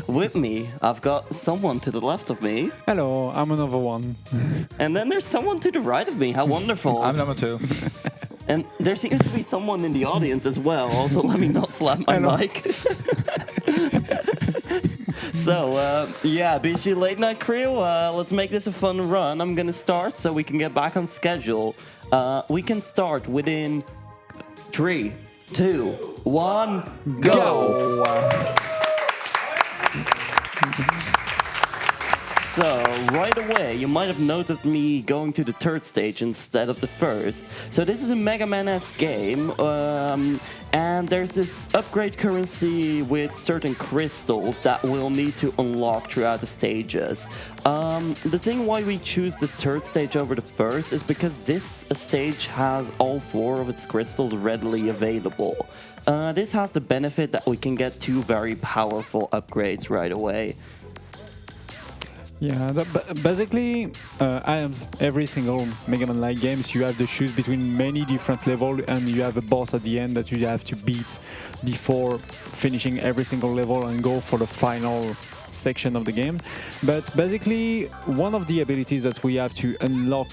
With me, I've got someone to the left of me. Hello, I'm another one. And then there's someone to the right of me. How wonderful. I'm number 2. And there seems to be someone in the audience as well. Also, let me not slap my mic. So, yeah, BSG Late Night Crew, let's make this a fun run. I'm gonna start so we can get back on schedule. We can start within 3, 2, 1, go! So, right away, you might have noticed me going to the 3rd stage instead of the 1st. So this is a Mega Man-esque game, and there's this upgrade currency with certain crystals that we'll need to unlock throughout the stages. The thing why we choose the 3rd stage over the 1st is because this stage has all 4 of its crystals readily available. This has the benefit that we can get 2 very powerful upgrades right away. Yeah, basically, every single Mega Man-like games, you have to choose between many different levels, and you have a boss at the end that you have to beat before finishing every single level and go for the final section of the game. But basically, one of the abilities that we have to unlock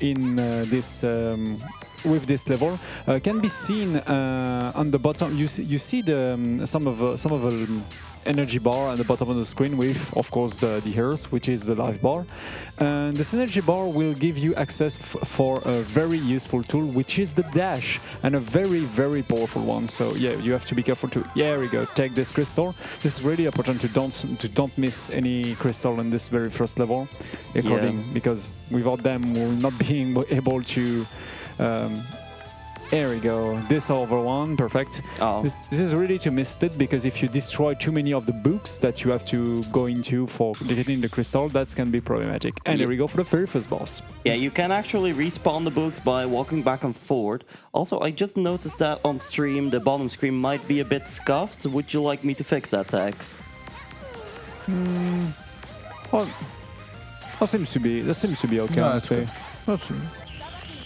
in this with this level can be seen on the bottom. You see the some of the energy bar at the bottom of the screen with, of course, the Earth, which is the life bar. And this energy bar will give you access for a very useful tool, which is the dash, and a very, very powerful one. So yeah, you have to be careful to. Yeah, here we go. Take this crystal. This is really important to don't miss any crystal in this very first level, because without them, we'll not be able to. There we go. This over one, perfect. Oh. This is really to miss it, because if you destroy too many of the books that you have to go into for getting the crystal, that can be problematic. And here we go for the very first boss. Yeah, you can actually respawn the books by walking back and forth. Also, I just noticed that on stream, the bottom screen might be a bit scuffed. Would you like me to fix that, tech? Well, that seems to be okay, honestly.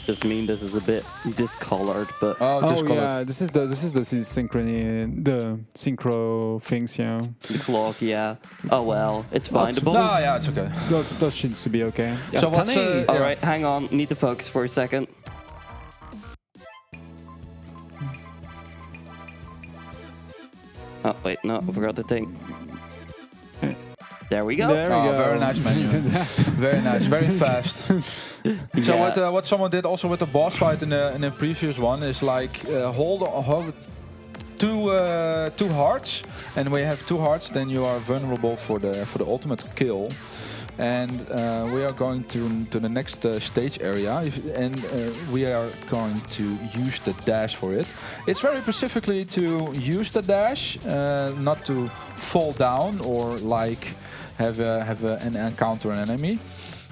Just mean this is a bit discolored, but yeah, this is the synchrony, the synchro things, yeah. The clock, yeah. Oh well, it's fine. The no, yeah, it's okay. That seems to be okay. Yeah. So what's all right? Hang on, need to focus for a second. Oh wait, no, I forgot the thing. There we go. There we go. Very nice menu. Very nice, very fast. So what someone did also with the boss fight in the previous one is like hold two hearts, and when you have 2 hearts, then you are vulnerable for the ultimate kill. And we are going to the next stage area, and we are going to use the dash for it. It's very specifically to use the dash, not to fall down or like have an encounter an enemy.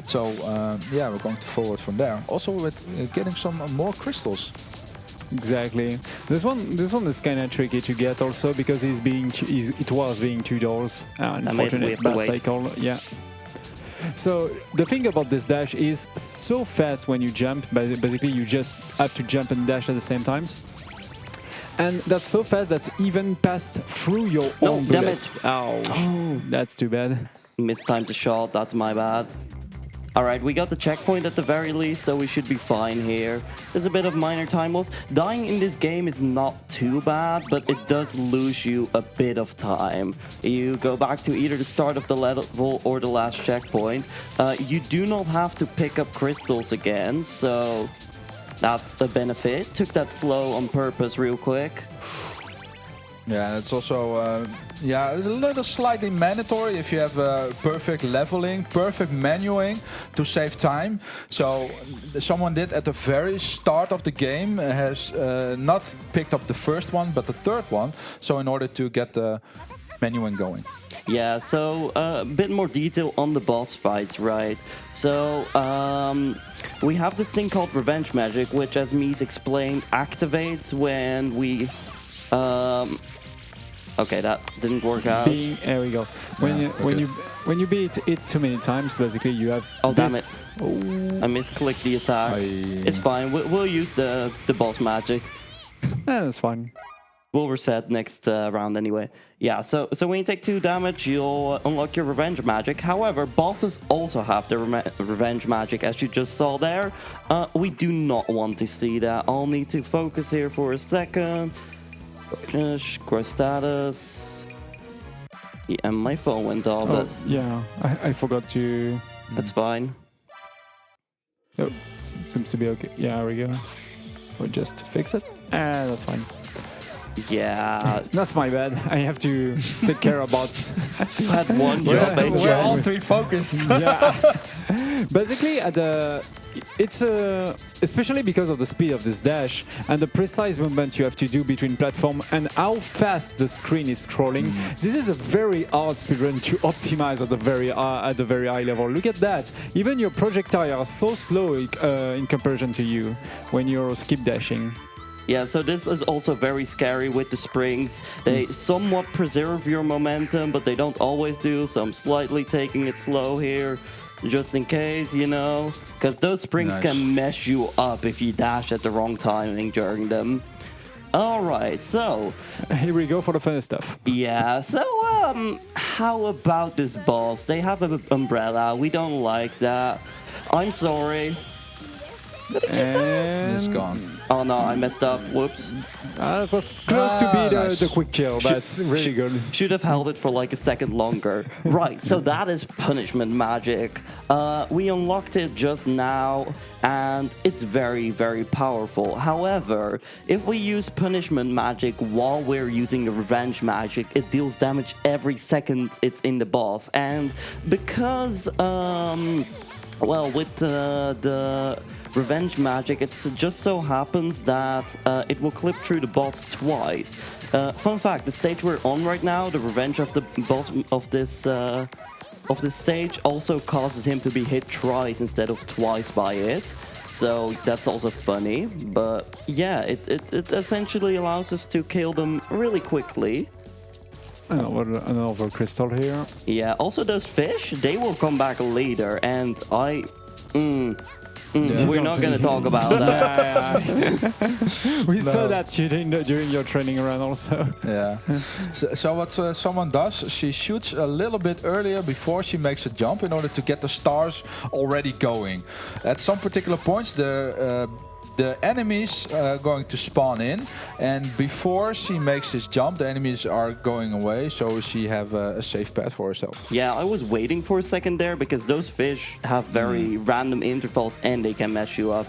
So yeah, we're going to forward from there. Also with getting some more crystals. Exactly. This one is kind of tricky to get also, because it was being $2. Unfortunate bad cycle. Yeah. So the thing about this dash is so fast when you jump. Basically, you just have to jump and dash at the same times. And that's so fast that's even passed through your own bullets. Damn it. Oh, that's too bad. Mistimed the shot, that's my bad. Alright, we got the checkpoint at the very least, so we should be fine here. There's a bit of minor time loss. Dying in this game is not too bad, but it does lose you a bit of time. You go back to either the start of the level or the last checkpoint. You do not have to pick up crystals again, so that's the benefit. Took that slow on purpose real quick. Yeah, it's also yeah, it's a little slightly mandatory if you have perfect leveling, perfect menuing to save time. So someone did at the very start of the game has not picked up the first one, but the 3rd one. So in order to get the menuing going. Yeah, so a bit more detail on the boss fights, right? So we have this thing called Revenge Magic, which, as Mies explained, activates when we okay, that didn't work out. There we go. When you beat it too many times, basically you have. Oh damn it! I misclicked the attack. It's fine. We'll use the boss magic. Yeah, that's fine. We'll reset next round anyway. Yeah, so when you take 2 damage, you'll unlock your revenge magic. However, bosses also have the revenge magic, as you just saw there. We do not want to see that. I'll need to focus here for a second. Score status. Yeah, and my phone went off. Oh, yeah, I forgot to... That's fine. Oh, seems to be okay. Yeah, there we go. We'll just fix it. That's fine. Yeah. That's my bad. I have to take care of bots. You had one job, We're all 3 focused. Yeah. Basically, it's especially because of the speed of this dash and the precise movement you have to do between platform and how fast the screen is scrolling. This is a very hard speedrun to optimize at the very high level. Look at that. Even your projectiles are so slow in comparison to you when you're skip dashing. Yeah, so this is also very scary with the springs. They somewhat preserve your momentum, but they don't always do, so I'm slightly taking it slow here, just in case, you know, because those springs can mess you up if you dash at the wrong timing during them. All right, so... Here we go for the funny stuff. Yeah, so, how about this boss? They have an umbrella. We don't like that. I'm sorry. And It's gone. Oh no, I messed up. Whoops. It was close to be Nice. the quick kill. That's really good. Should have held it for like a second longer. Right, so that is punishment magic. We unlocked it just now, and it's very, very powerful. However, if we use punishment magic while we're using the revenge magic, it deals damage every second it's in the boss. And because, well, with the revenge magic, it just so happens that it will clip through the boss twice. Fun fact: the stage we're on right now, the revenge of the boss of this stage, also causes him to be hit twice instead of twice by it. So that's also funny. But yeah, it essentially allows us to kill them really quickly. Another crystal here. Yeah. Also, those fish, they will come back later, and we're not going to talk about that. We saw that during your training run also. Yeah. So what someone does, she shoots a little bit earlier before she makes a jump in order to get the stars already going. At some particular points, the enemies are going to spawn in, and before she makes this jump, the enemies are going away, so she have a safe path for herself. Yeah, I was waiting for a second there because those fish have very random intervals and they can mess you up.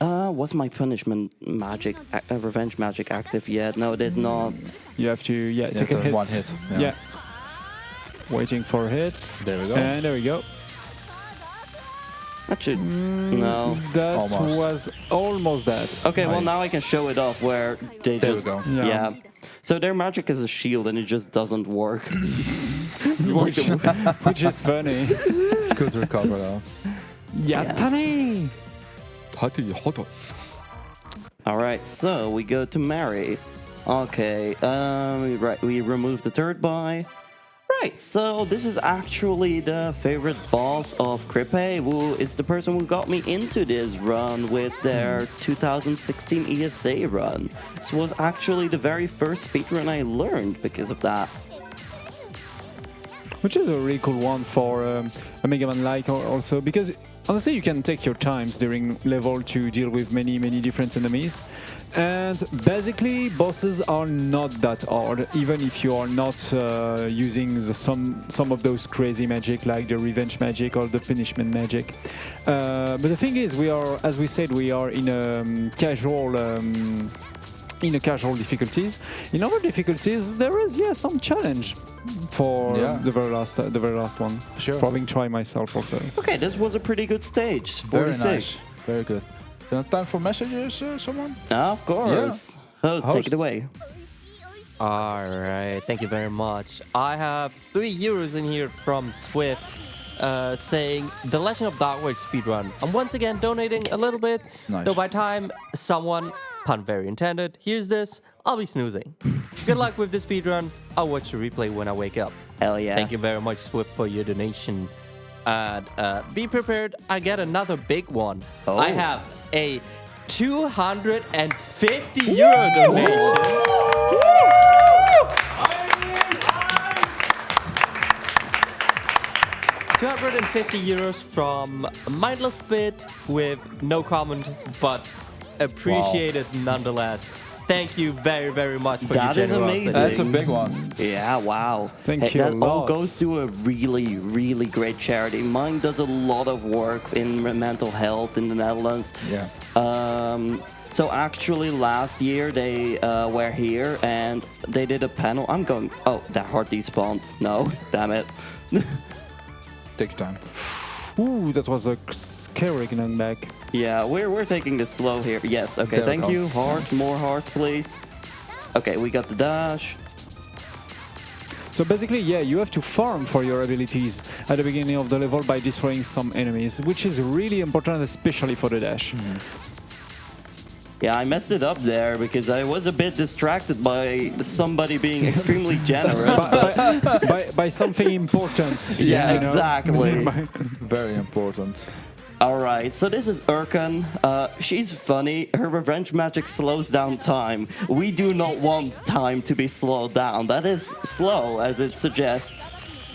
Was my punishment magic, revenge magic active yet? No, it is not. You have to, take a hit. One hit. Yeah. Waiting for hits. There we go. And there we go. That should... No. That Almost. was almost that. Okay, well now I can show it off where they There just... we go. Yeah. So their magic is a shield and it just doesn't work. Which is funny. Good recover though. Yatani! Alright, so we go to Mary. Okay, right, we remove the third buy. Right, so this is actually the favorite boss of Kripe, who is the person who got me into this run with their 2016 ESA run. This was actually the very first speedrun I learned because of that. Which is a really cool one for a Mega Man like also, because honestly you can take your times during level to deal with many different enemies, and basically bosses are not that hard, even if you are not using some of those crazy magic like the revenge magic or the punishment magic. But the thing is, we are, as we said, we are in a casual difficulties. In other difficulties, there is some challenge for the very last one. Sure. For having tried myself also. Okay, this was a pretty good stage. 46. Very nice. Very good. Time for messages, someone? Of course. Host, take it away. Alright, thank you very much. I have 3 euros in here from Swift saying The Legend of Darkwood speedrun. I'm once again donating a little bit, Nice. though by time someone, pun very intended, hears this, I'll be snoozing. Good luck with the speedrun. I'll watch the replay when I wake up. Hell yeah. Thank you very much, Swift, for your donation. And be prepared, I get another big one. Oh. I have a 250 euro donation. 250 euros from Mieslwd with no comment, but appreciated nonetheless. Thank you very, very much for That your is generosity. amazing. That's a big one. Yeah, wow. Thank you That a all lot. goes to a really, really great charity. Mine does a lot of work in mental health in the Netherlands. Yeah. So actually last year they were here and they did a panel. I'm going, oh, that heart despawned. No, damn it. Take your time. Ooh, that was a scary knockback. Yeah, we're taking this slow here. Yes, okay, There we thank go. you. Hearts, more hearts, please. Okay, we got the dash. So basically, yeah, you have to farm for your abilities at the beginning of the level by destroying some enemies, which is really important, especially for the dash. Yeah, I messed it up there because I was a bit distracted by somebody being extremely generous. by something important. Yeah, you know? exactly. Very important. Alright, so this is Urkan. She's funny. Her revenge magic slows down time. We do not want time to be slowed down. That is slow, as it suggests.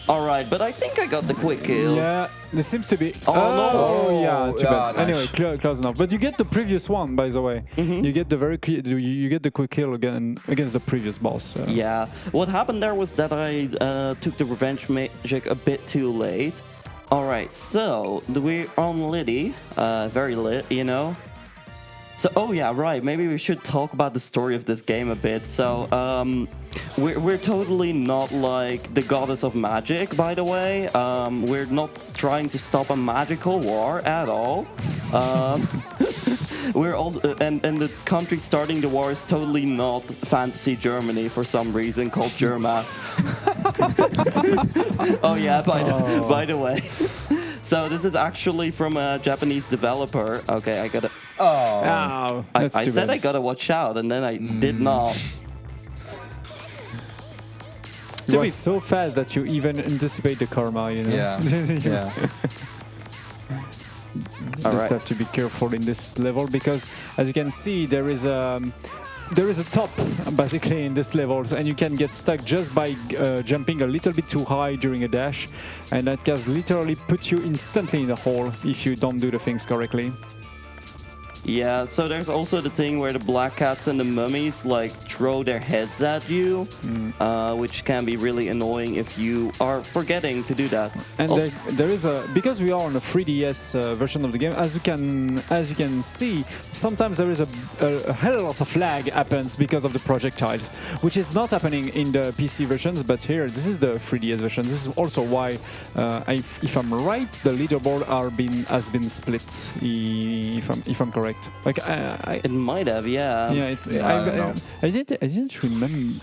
Alright, but I think I got the quick kill. Yeah, this seems to be. Oh, no. Oh, yeah, too Yeah, bad. nice. Anyway, close enough. But you get the previous one, by the way. You get the you get the quick kill again against the previous boss. So. Yeah, what happened there was that I took the revenge magic a bit too late. Alright, so we're on Liddy. Very lit, you know. So, oh yeah, right. Maybe we should talk about the story of this game a bit. So, we're totally not like the goddess of magic, by the way. We're not trying to stop a magical war at all. We're also, and the country starting the war is totally not fantasy Germany for some reason called Germa. Oh yeah, by the way. So this is actually from a Japanese developer. Okay, I gotta. Oh. Ow, I that's too said bad. I gotta watch out, and then I did not. You are so fast that you even anticipate the karma, you know? Yeah. Yeah. All Just right. have to be careful in this level because, as you can see, there is a top basically in this level, and you can get stuck just by jumping a little bit too high during a dash, and that can literally put you instantly in a hole if you don't do the things correctly. Yeah, so there's also the thing where the black cats and the mummies like throw their heads at you, which can be really annoying if you are forgetting to do that. And Also- there is a, because we are on a 3DS version of the game, as you can see, sometimes there is a hell of a lot of lag happens because of the projectiles, which is not happening in the PC versions, but here this is the 3DS version. This is also why, if I'm right, the leaderboard has been split. If I'm correct. Like it might have, yeah. yeah, I don't know. I didn't remember.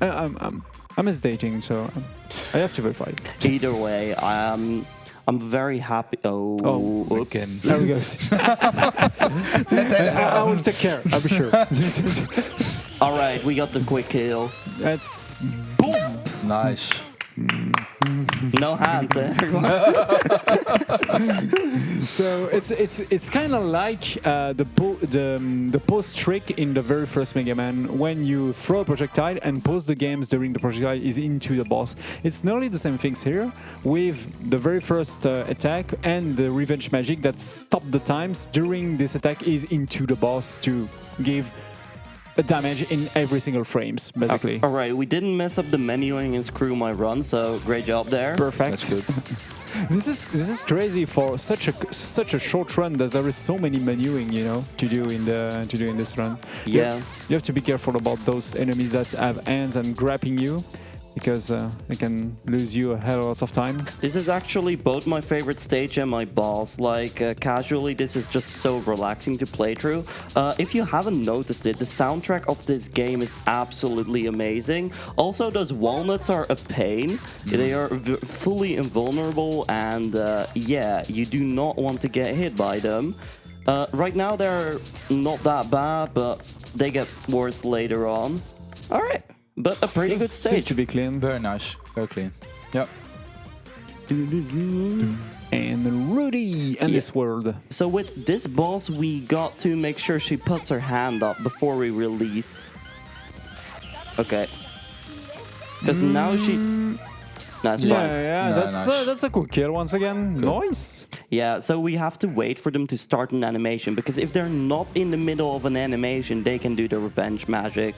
I'm hesitating, so I have to verify. Either way, I'm very happy. Oh, oops. again. There we go. I will take care. I'll be sure. All right, we got the quick kill. That's Nice. No hands, everyone. so it's kind of like the pause trick in the very first Mega Man when you throw a projectile and pause the games during the projectile is into the boss. It's nearly the same things here with the very first attack and the revenge magic that stop the times during this attack is into the boss to give a damage in every single frames, basically. All right, we didn't mess up the menuing and screw my run, so great job there. Perfect. That's good. This is crazy for such a short run. That there is so many menuing, you know, to do in this run. Yeah. You have to be careful about those enemies that have hands and grabbing you, because they can lose you a hell of a lot of time. This is actually both my favorite stage and my boss. Like, casually, this is just so relaxing to play through. If you haven't noticed it, the soundtrack of this game is absolutely amazing. Also, those walnuts are a pain. They are fully invulnerable, and yeah, you do not want to get hit by them. Right now, they're not that bad, but they get worse later on. All right. But a pretty good Seems stage. to be clean. Very nice. Very clean. Yep. And Rudy and this world. So with this boss, we got to make sure she puts her hand up before we release. Okay. Because now Nice Yeah, one. yeah, No, nice. that's a quick kill once again. Nice. Yeah, so we have to wait for them to start an animation, because if they're not in the middle of an animation, they can do the revenge magic.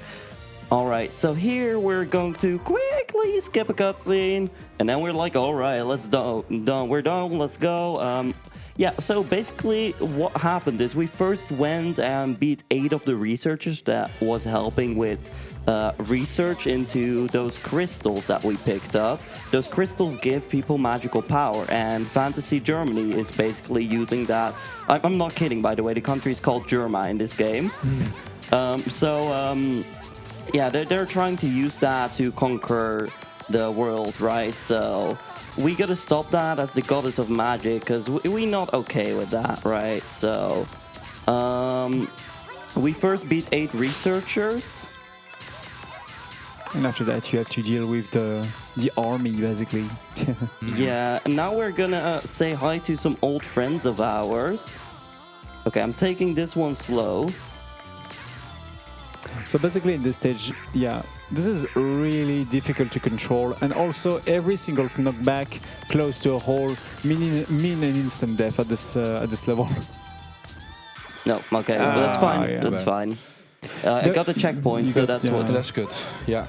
Alright, so here we're going to quickly skip a cutscene, and then we're like, alright, we're done, let's go. Yeah, so basically what happened is we first went and beat 8 of the researchers that was helping with research into those crystals that we picked up. Those crystals give people magical power, and Fantasy Germany is basically using that. I'm not kidding, by the way, the country is called Germa in this game. Yeah, they're trying to use that to conquer the world, right? So we gotta stop that as the goddess of magic, because we're not okay with that, right? So we first beat 8 researchers. And after that, you have to deal with the army, basically. Yeah, and now we're gonna say hi to some old friends of ours. Okay, I'm taking this one slow. So basically in this stage, yeah, this is really difficult to control, and also every single knockback close to a hole mean an instant death at this level. No, okay, well, that's fine. yeah. That's fine. I got the checkpoint, so that's what. That's good. Yeah.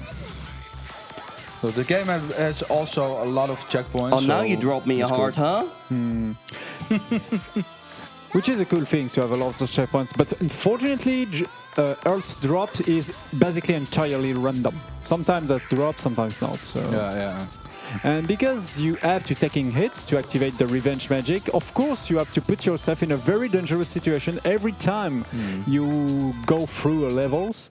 So the game has also a lot of checkpoints. Oh, now so you drop me a it's heart, good. huh? Which is a cool thing to have a lot of checkpoints, but unfortunately, Earth's drop is basically entirely random. Sometimes that drops, sometimes not. So. Yeah. And because you have to taking hits to activate the revenge magic, of course you have to put yourself in a very dangerous situation every time you go through levels.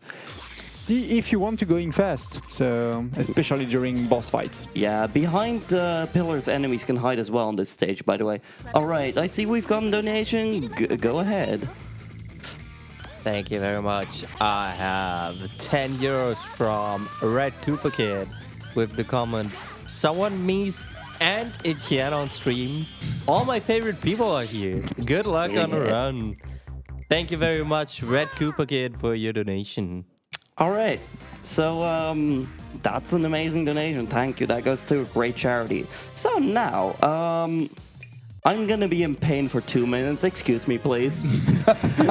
See if you want to go in fast, so especially during boss fights. Yeah, behind the pillars, enemies can hide as well on this stage, by the way. Alright, I see we've got a donation. Go ahead. Thank you very much. I have 10 euros from Red Cooper Kid with the comment, someone Mies and Aetienne on stream. All my favorite people are here. Good luck on the run. Thank you very much, Red Cooper Kid, for your donation. Alright, so that's an amazing donation. Thank you. That goes to a great charity. So now, I'm gonna be in pain for 2 minutes. Excuse me, please.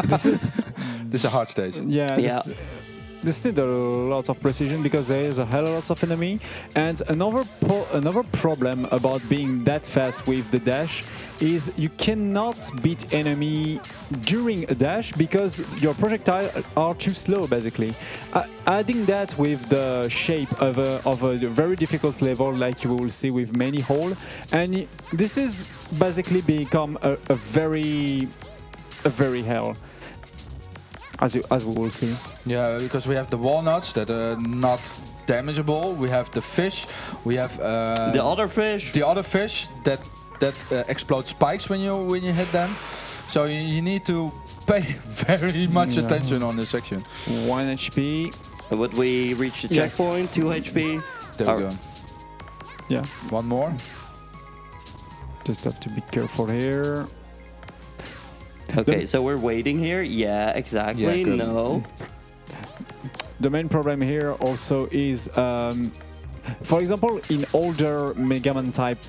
This is This is a hard stage. This needs a lot of precision because there is a hell of lots of enemy. And another problem about being that fast with the dash is you cannot beat enemy during a dash because your projectiles are too slow, basically. Adding that with the shape of a very difficult level, like you will see with many holes, and this is basically become a very hell. As we will see. Yeah, because we have the walnuts that are not damageable. We have the fish. We have The other fish. the other fish that explode spikes when you hit them. So you need to pay very much attention on this section. 1 HP. Would we reach the Yes. checkpoint? 2 HP. There we go. Yeah, One more. just have to be careful here. Okay, so we're waiting here. Yeah, exactly. Yeah, good. No. The main problem here also is, for example, in older Mega Man type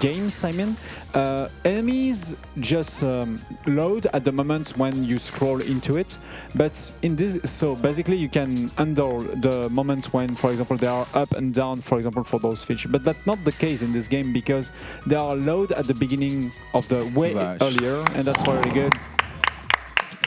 games, enemies just load at the moment when you scroll into it. But in this, so basically you can handle the moments when, for example, they are up and down, for example, for those fish. But that's not the case in this game because they are load at the beginning of the way earlier, and that's very good.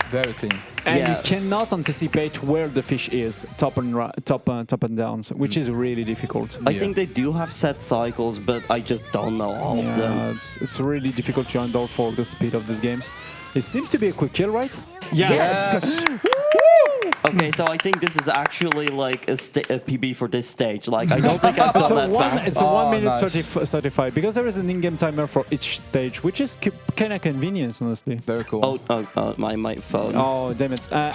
Very clean. And you cannot anticipate where the fish is, top and down, which is really difficult. I think they do have set cycles, but I just don't know all of them. It's really difficult to handle for the speed of these games. It seems to be a quick kill, right? Yes! Okay, so I think this is actually like a PB for this stage. Like, I don't think I've done that fast. It's a 1 minute nice. 35 because there is an in-game timer for each stage, which is kind of convenient, honestly. Very cool. Oh, my phone. Oh, damn it. I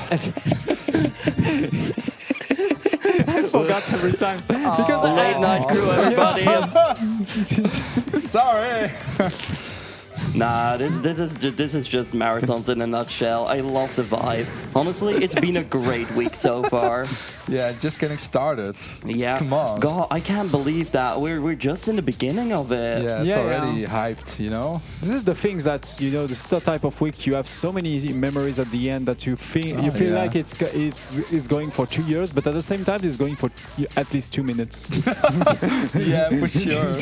forgot every time. Because Late night crew, everybody. Sorry. Nah, this is just marathons in a nutshell. I love the vibe. Honestly, it's been a great week so far. Yeah, just getting started. Yeah. Come on. God, I can't believe that. We're just in the beginning of it. Yeah, it's Yeah, already hyped, you know? This is the thing that, you know, this is the type of week you have so many memories at the end that you feel yeah. like it's going for 2 years, but at the same time it's going for at least 2 minutes. Yeah, for sure.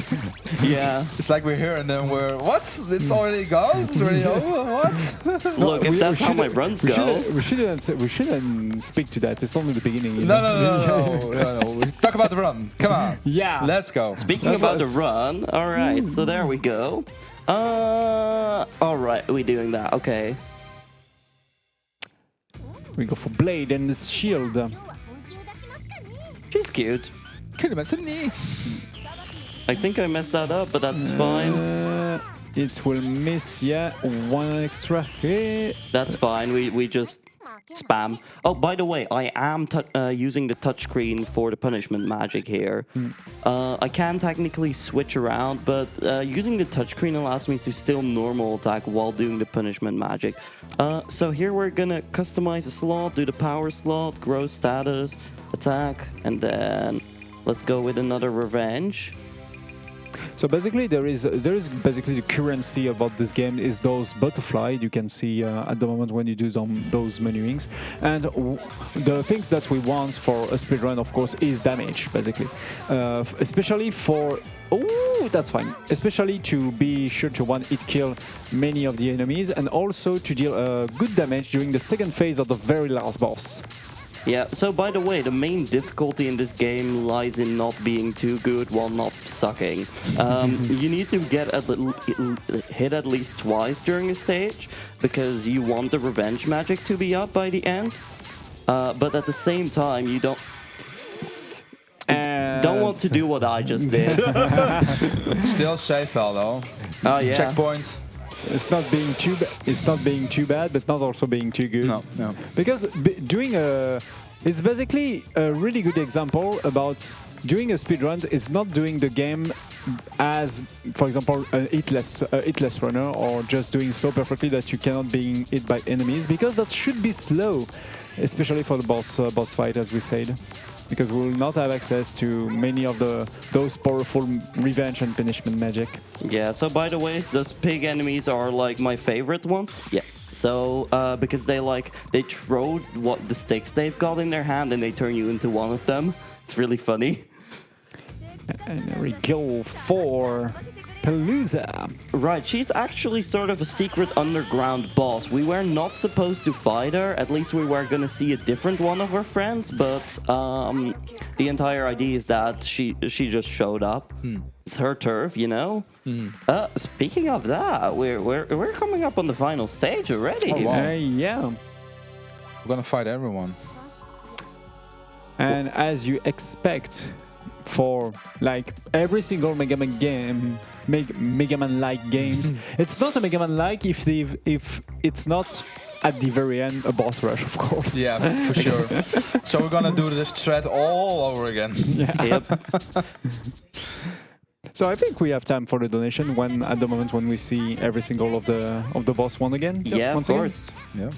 Yeah. It's like we're here and then we're, what? It's already gone? It's already over? What? Look, if that's how my runs go. We shouldn't speak to that. It's only the beginning. You know? No. We talk about the run. Come on. Yeah. Let's go. Speaking about the run, all right, so there we go. All right, we're doing that. Okay. We go for Blade and Shield. She's cute. Can you imagine me? I think I messed that up, but that's fine. It will miss, yeah, one extra hit. That's fine. We just spam. Oh, by the way, I am using the touchscreen for the punishment magic here. I can technically switch around, but using the touchscreen allows me to still normal attack while doing the punishment magic. So here we're gonna customize the slot, do the power slot, grow status, attack, and then let's go with another revenge. So basically, there is basically the currency about this game is those butterflies you can see at the moment when you do those menuings, and the things that we want for a speedrun, of course, is damage, basically, especially for. Oh, that's fine. Especially to be sure to one-hit kill many of the enemies, and also to deal good damage during the second phase of the very last boss. Yeah, so by the way, the main difficulty in this game lies in not being too good while not sucking. You need to get hit at least twice during a stage, because you want the revenge magic to be up by the end. But at the same time, you don't want to do what I just did. Still safe, though. Oh, yeah. Checkpoint. It's not being too it's not being too bad, but it's not also being too good. No. Because doing it's basically a really good example about doing a speedrun. It's not doing the game as, for example, a hitless runner, or just doing so perfectly that you cannot be hit by enemies, because that should be slow, especially for the boss fight, as we said. Because we will not have access to many of those powerful revenge and punishment magic. Yeah, so by the way, those pig enemies are like my favorite ones. Yeah. So, because they throw the sticks they've got in their hand and they turn you into one of them. It's really funny. And there we go for Palooza. Right, she's actually sort of a secret underground boss. We were not supposed to fight her, at least we were gonna see a different one of her friends, but the entire idea is that she just showed up. It's her turf, you know? Speaking of that, we're coming up on the final stage already. Oh, wow. Yeah. We're gonna fight everyone. And as you expect, for like every single Mega Man game, Mega Man-like games, it's not a Mega Man-like if it's not at the very end a boss rush, of course. Yeah, for sure. So we're gonna do this thread all over again. Yeah. Yep. So I think we have time for the donation at the moment when we see every single of the boss one again. Yeah, once of course. Yeah.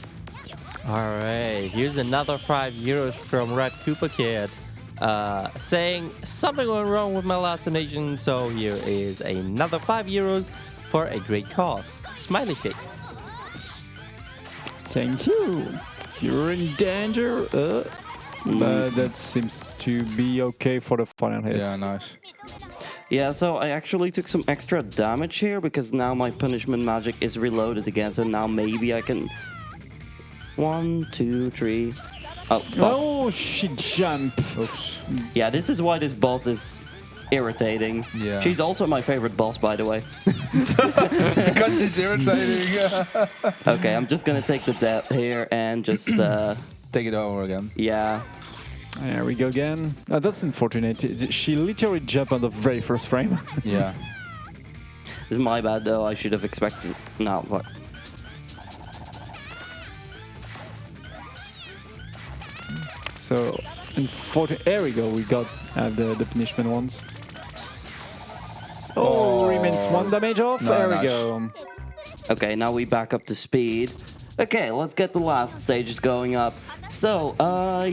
All right, here's another €5 from Red Cooper Kid. Saying something went wrong with my last donation, so here is another €5 for a great cause. Smiley face. Thank you. You're in danger, but that seems to be okay for the final hits. Yeah, nice. Yeah, so I actually took some extra damage here because now my punishment magic is reloaded again, so now maybe I can... 1, 2, 3... Oh, fuck. Oh, she jumped. Oops. Yeah, this is why this boss is irritating. Yeah. She's also my favorite boss, by the way. Because she's irritating. Okay, I'm just gonna take the death here and just... Take it over again. Yeah. There we go again. That's unfortunate. She literally jumped on the very first frame. Yeah. This is my bad, though. I should have expected... No, fuck. So, there we go. We got the punishment ones. Oh, remains 1 damage off. No, there we nice. go. Okay, now we back up to speed. Okay, let's get the last stages going up. So,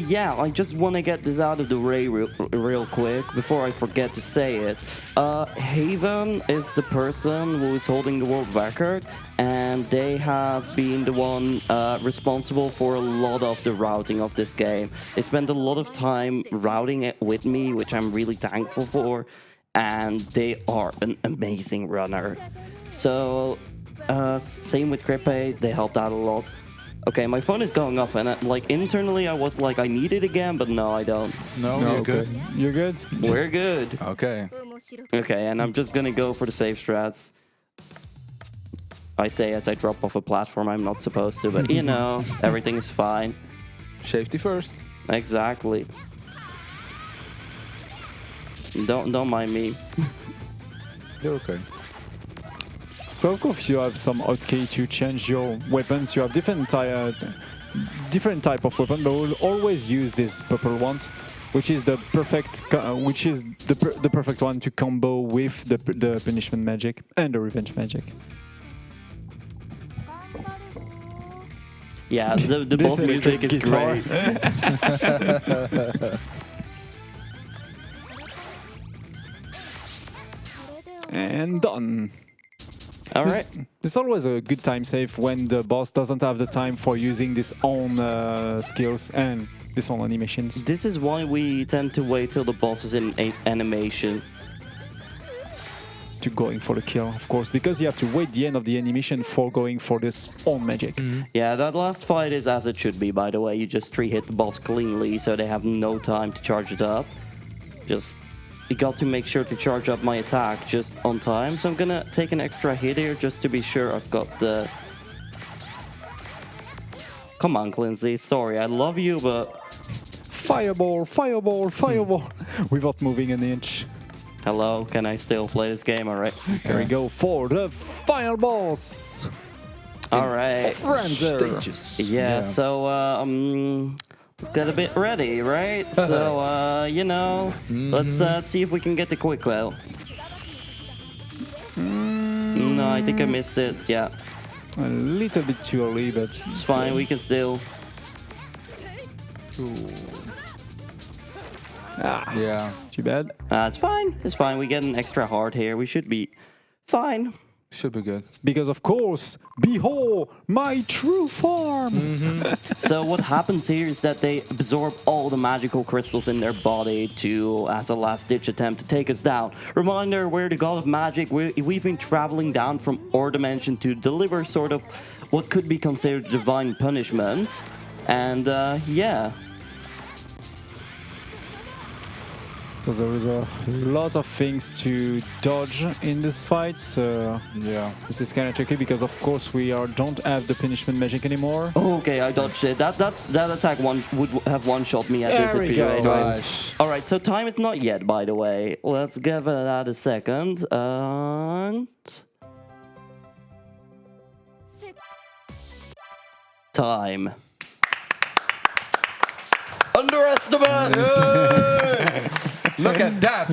yeah, I just want to get this out of the way real quick before I forget to say it. Haven is the person who is holding the world record, and they have been the one responsible for a lot of the routing of this game. They spent a lot of time routing it with me, which I'm really thankful for, and they are an amazing runner. So, same with Crippe, they helped out a lot. Okay, my phone is going off, and like internally I was like, I need it again, but no, I don't. No, you're good. You're good? We're good. Okay. Okay, and I'm just gonna go for the safe strats. I say as I drop off a platform, I'm not supposed to, but you know, everything is fine. Safety first. Exactly. Don't mind me. You're okay. So of course you have some hotkey to change your weapons. You have different type of weapon, but we'll always use these purple ones, which is the perfect, the perfect one to combo with the punishment magic and the revenge magic. Yeah, the boss music is guitar. great. And done. All right. It's always a good time save when the boss doesn't have the time for using his own skills and his own animations. This is why we tend to wait till the boss is in animation. To going for the kill, of course, because you have to wait the end of the animation for going for this own magic. Yeah, that last fight is as it should be, by the way. You just 3-hit the boss cleanly, so they have no time to charge it up. You got to make sure to charge up my attack just on time. So I'm gonna take an extra hit here just to be sure I've got the... Come on, Clincy. Sorry, I love you, but... Fireball, fireball, fireball, without moving an inch. Hello, can I still play this game? All right. Here we go for the fireballs. All right. Frenzer. Stages. Yeah, so, let's get a bit ready, right? So, you know, let's see if we can get the quick well. No, I think I missed it. Yeah, A little bit too early, but it's fine. We can still. Yeah. too bad. It's fine. It's fine. We get an extra heart here. We should be fine. Should be good. Because of course, behold my true form. So what happens here is that they absorb all the magical crystals in their body to, as a last-ditch attempt to take us down. Reminder, we're the god of magic. We've been traveling down from our dimension to deliver sort of what could be considered divine punishment. And yeah. So there is a lot of things to dodge in this fight. So Yeah. this is kind of tricky because of course we don't have the punishment magic anymore. Okay, I dodged it. That attack would have one-shot me at There this we if go. anyway. Nice. All right, so time is not yet, by the way. Let's give that a second. And time. Underestimate. Look at that.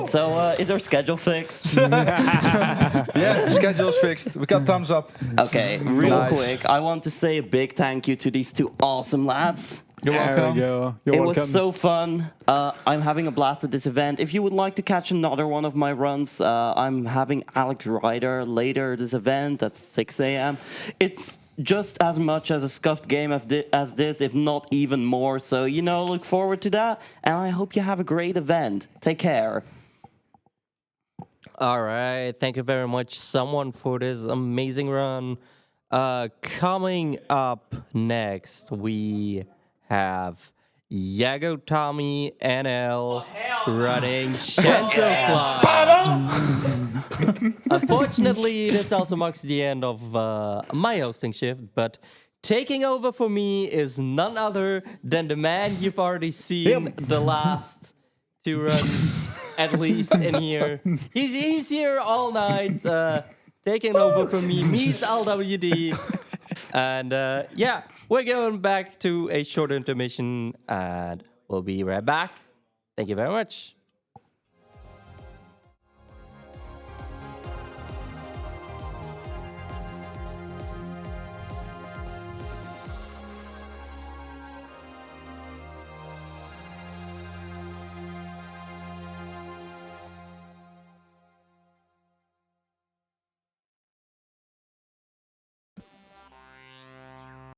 So, is our schedule fixed? Yeah, schedule's fixed. We got thumbs up. Okay, real Nice. quick, I want to say a big thank you to these two awesome lads. You're There welcome. we go. You're It welcome. was so fun. I'm having a blast at this event. If you would like to catch another one of my runs, I'm having Alex Ryder later this event at 6 a.m. It's just as much as a scuffed game as this, if not even more. So, you know, look forward to that. And I hope you have a great event. Take care. All right, thank you very much, someone, for this amazing run. Coming up next, we have Yago Tommy NL running Shenzo Club. Unfortunately, this also marks the end of my hosting shift, but taking over for me is none other than the man you've already seen the last 2 runs, at least, in here. He's here all night, taking over for me, Mieslwd. And yeah, we're going back to a short intermission, and we'll be right back. Thank you very much.